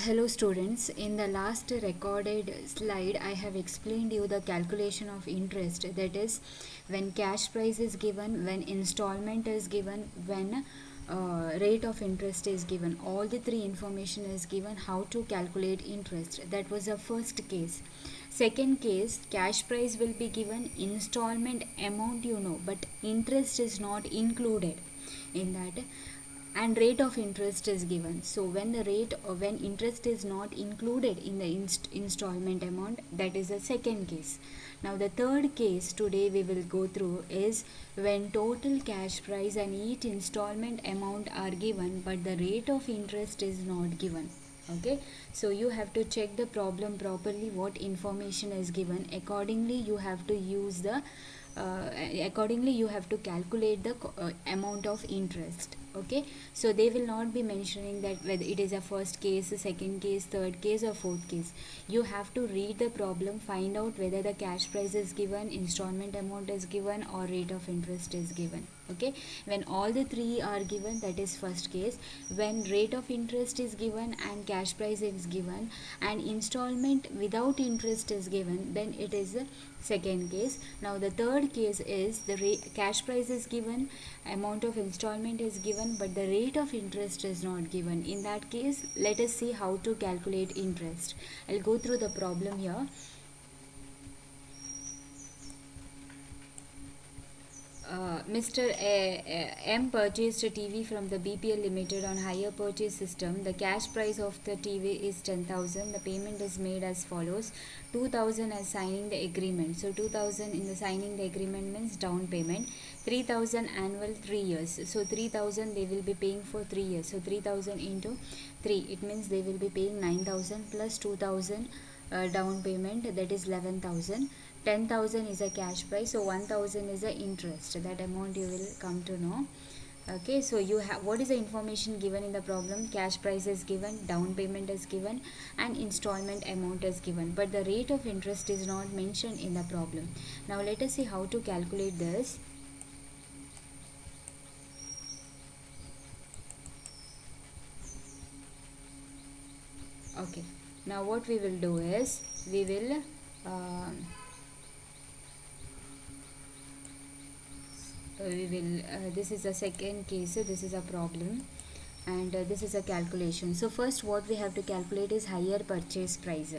Hello students, in the last recorded slide I have explained you the calculation of interest, that is when cash price is given, when installment is given, when rate of interest is given. All the three information is given how to calculate interest. That was the first case. Second case, cash price will be given, installment amount you know, but interest is not included in that, and rate of interest is given. So when the rate or when interest is not included in the installment amount, that is the second case. Now the third case today we will go through is when total cash price and each installment amount are given but the rate of interest is not given. Okay, so you have to check the problem properly, what information is given, accordingly you have to use the accordingly you have to calculate the amount of interest. Okay, so they will not be mentioning that whether it is a first case, a second case, third case or fourth case. You have to read the problem, find out whether the cash price is given, installment amount is given or rate of interest is given. Okay, when all the three are given, that is first case. When rate of interest is given and cash price is given and installment without interest is given, then it is a second case. Now the third case is the cash price is given, amount of installment is given but the rate of interest is not given. In that case, let us see how to calculate interest. I'll go through the problem here. Mr. M purchased a TV from the BPL Limited on hire purchase system. The cash price of the TV is 10,000. The payment is made as follows: 2,000 as signing the agreement. So 2,000 in the signing the agreement means down payment. 3,000 annual 3 years. So 3,000 they will be paying for 3 years. So 3,000 into 3, it means they will be paying 9,000 plus 2,000 down payment, that is 11,000. 10,000 is a cash price, so 1,000 is the interest. That amount you will come to know. Okay, so you have, what is the information given in the problem? Cash price is given, down payment is given and installment amount is given, but the rate of interest is not mentioned in the problem. Now let us see how to calculate this. Okay, now what we will do is we will this is the second case, so this is a problem and this is a calculation. So first what we have to calculate is higher purchase price.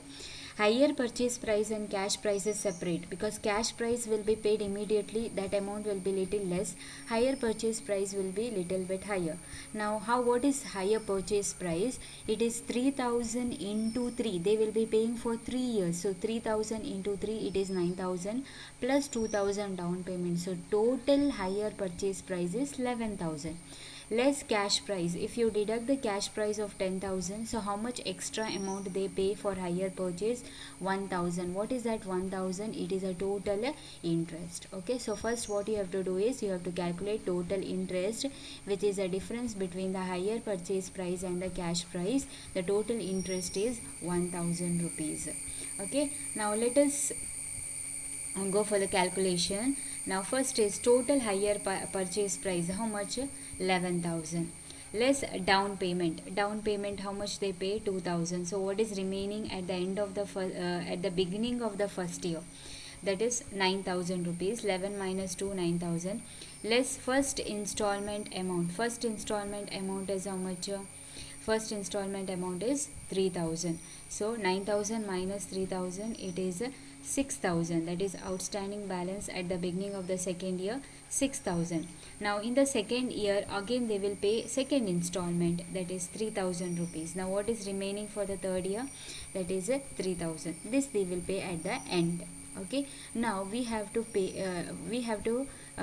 Higher purchase price and cash price is separate because cash price will be paid immediately, that amount will be little less. Higher purchase price will be little bit higher. Now what is higher purchase price? It is 3,000 into 3. They will be paying for 3 years. So 3,000 into 3, it is 9,000 plus 2,000 down payment. So total higher purchase price is 11,000. Less cash price. If you deduct the cash price of 10,000, so how much extra amount they pay for higher purchase? 1,000. What is that 1,000? It is a total interest. Okay, so first what you have to do is you have to calculate total interest, which is a difference between the higher purchase price and the cash price. The total interest is 1,000 rupees. Okay, now let us go for the calculation. Now first is total higher purchase price, how much? 11,000. Less down payment. Down payment, how much they pay? 2,000. So what is remaining at the end of the at the beginning of the first year? That is 9,000 rupees. 11 minus 2, 9,000. Less first installment amount. First installment amount is how much? First installment amount is 3,000. So 9,000 minus 3,000, it is 6,000. That is outstanding balance at the beginning of the second year, 6,000. Now in the second year again they will pay second installment, that is 3,000 rupees. Now what is remaining for the third year? That is 3,000. This they will pay at the end. Okay, now we have to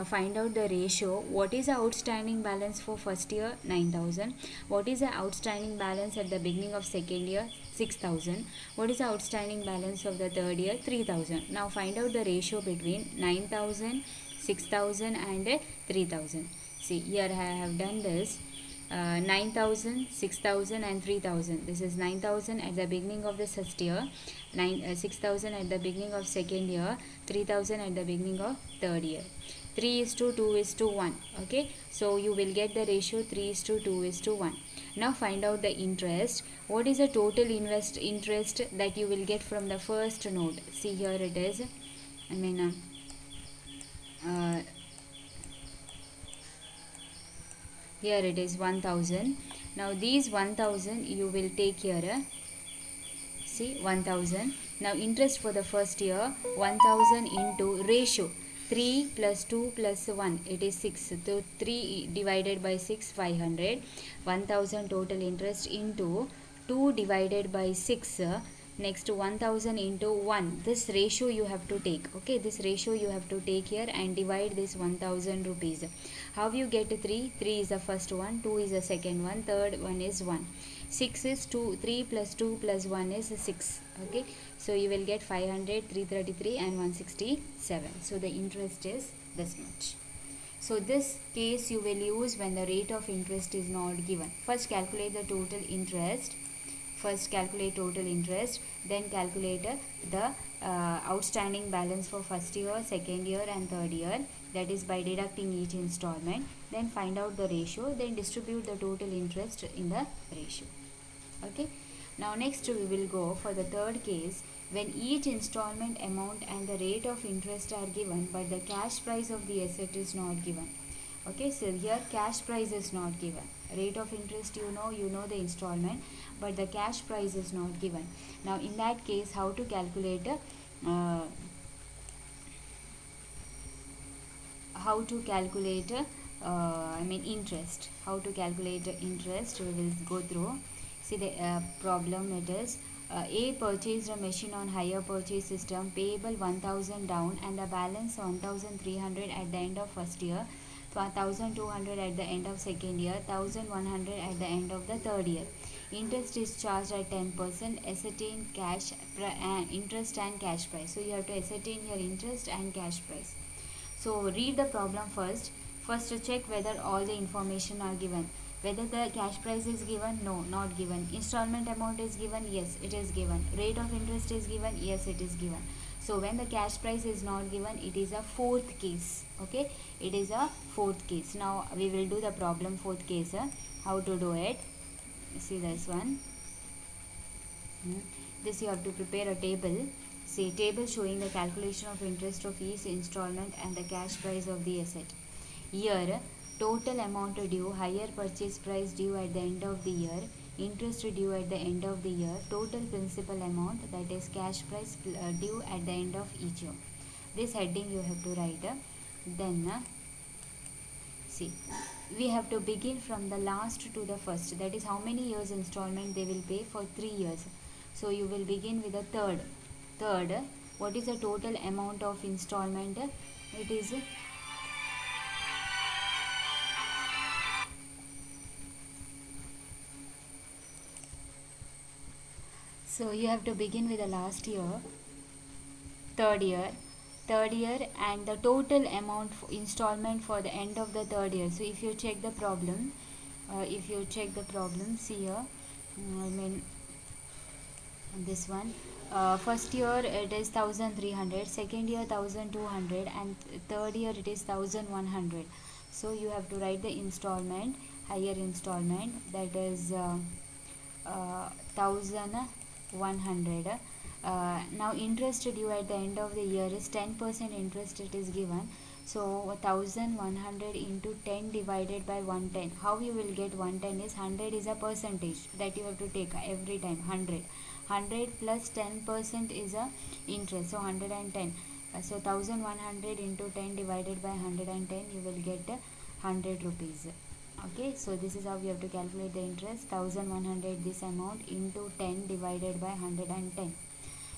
find out the ratio. What is the outstanding balance for first year? 9,000. What is the outstanding balance at the beginning of second year? 6,000. What is the outstanding balance of the third year? 3,000. Now find out the ratio between 9,000, 6,000 and 3,000. See, here I have done this. 9,000, 6,000 and 3,000. This is 9,000 at the beginning of the first year, 6,000 at the beginning of second year, 3,000 at the beginning of third year. 3 is to 2 is to 1. Okay, so you will get the ratio 3 is to 2 is to 1. Now find out the interest. What is the total interest that you will get from the first note? See, here it is. I mean, uh, here it is 1000. Now these 1000 you will take here. See, 1000. Now interest for the first year, 1000 into ratio 3 plus 2 plus 1, it is 6. So 3 divided by 6, 500. 1000 total interest into 2 divided by 6. Next 1000 into 1. This ratio you have to take. Okay, this ratio you have to take here and divide this 1000 rupees. How you get 3? 3 is the first one, 2 is the second one, third one is 1. 6 is 2, 3 plus 2 plus 1 is 6. Okay, so you will get 500, 333 and 167. So the interest is this much. So this case you will use when the rate of interest is not given. First calculate the total interest. First calculate total interest, then calculate the outstanding balance for first year, second year and third year, that is by deducting each installment. Then find out the ratio, then distribute the total interest in the ratio. Okay, now next we will go for the third case, when each installment amount and the rate of interest are given but the cash price of the asset is not given. Okay, so here cash price is not given, rate of interest you know the installment, but the cash price is not given. Now in that case, how to calculate interest. How to calculate interest, we will go through. See the problem, it is A purchased a machine on hire purchase system, payable 1000 down and the balance 1300 at the end of first year, 1200 at the end of second year, 1100 at the end of the third year. Interest is charged at 10%. Ascertain cash interest and cash price. So you have to ascertain your interest and cash price. So read the problem first. First check whether all the information are given. Whether the cash price is given? No, not given. Installment amount is given? Yes, it is given. Rate of interest is given? Yes, it is given. So when the cash price is not given, it is a fourth case. Okay, it is a fourth case. Now we will do the problem fourth case. How to do it? See this one. This you have to prepare a table. See, table showing the calculation of interest of each installment and the cash price of the asset. Here, total amount due, higher purchase price due at the end of the year, interest due at the end of the year, total principal amount, that is cash price due at the end of each year. This heading you have to write. Then see, we have to begin from the last to the first, that is how many years installment they will pay for 3 years. So you will begin with the third. What is the total amount of installment? It is so you have to begin with the last year, third year, and the total amount for installment for the end of the third year. So if you check the problem, see here, this one, first year it is 1300, second year 1200 and third year it is 1100. So you have to write the installment, higher installment, that is 1100. Now interest due at the end of the year is 10% interest it is given. So 1100 into 10 divided by 110. How you will get 110 is 100 is a percentage that you have to take every time. 100 plus 10% is a interest, so 110. So 1100 into 10 divided by 110, you will get 100 rupees. Okay, so this is how we have to calculate the interest. 1100 this amount into 10 divided by 110,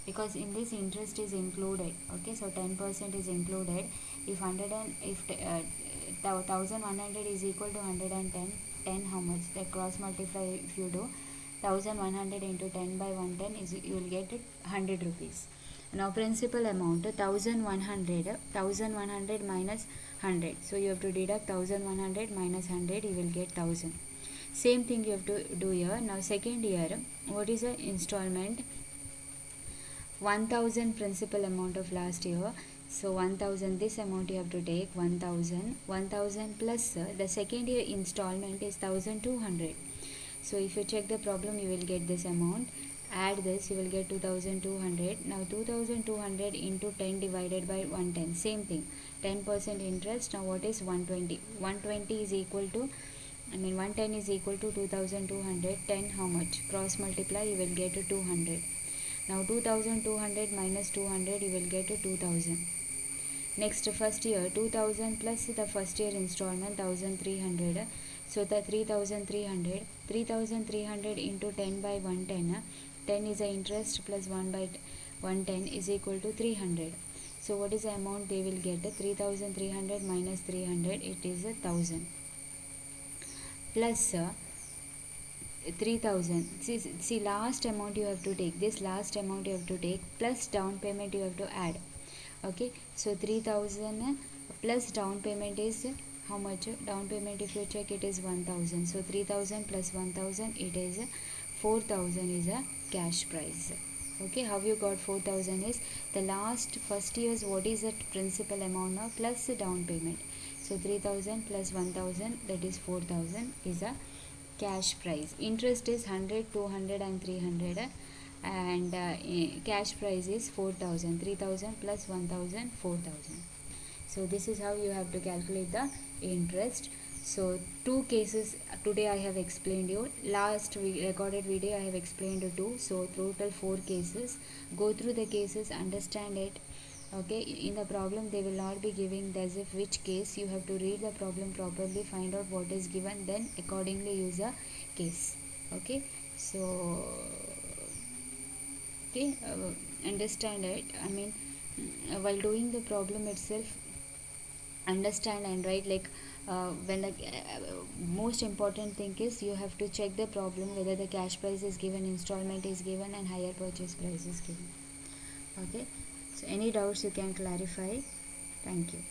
because in this interest is included. Okay, so 10% is included. If 1100 is equal to 110, 10 how much? That cross multiply if you do, 1100 into 10 by 110 is, you will get it 100 rupees. Now principal amount 1100 minus 100. So you have to deduct 1100 minus 100, you will get 1000. Same thing you have to do here. Now second year, what is the installment? 1000 principal amount of last year. So 1000, this amount you have to take 1000 plus the second year installment is 1200. So if you check the problem, you will get this amount. Add this, you will get 2200. Now 2200 into 10 divided by 110, same thing, 10% interest. Now what is 120? 120 is equal to, 110 is equal to 2200. 10 how much? Cross multiply, you will get to 200. Now 2200 minus 200, you will get to 2000. Next first year 2000 plus the first year installment 1300. So the 3300 into 10 by 110, 10 is the interest plus 1 by 110 is equal to 300. So what is the amount they will get? 3300 minus 300, it is 1000 plus 3000. See last amount you have to take, this last amount you have to take plus down payment you have to add. Okay, so 3000 plus down payment is how much? Down payment if you check, it is 1000. So 3000 plus 1000, it is 4000 is a cash price. Okay, how you got 4000 is the last first year's what is that principal amount now plus the down payment. So 3000 plus 1000, that is 4000 is a cash price. Interest is 100, 200 and 300, and cash price is 4000. 3000 plus 1000, 4000. So this is how you have to calculate the interest. So two cases today I have explained you. Last recorded video I have explained two. So total 4 cases. Go through the cases, understand it. Okay, in the problem they will not be giving as if which case. You have to read the problem properly, find out what is given, then accordingly use a case. Okay, so okay, understand it. While doing the problem itself, understand and write, like when the most important thing is you have to check the problem whether the cash price is given, installment is given, and higher purchase price is given. Okay, so any doubts you can clarify. Thank you.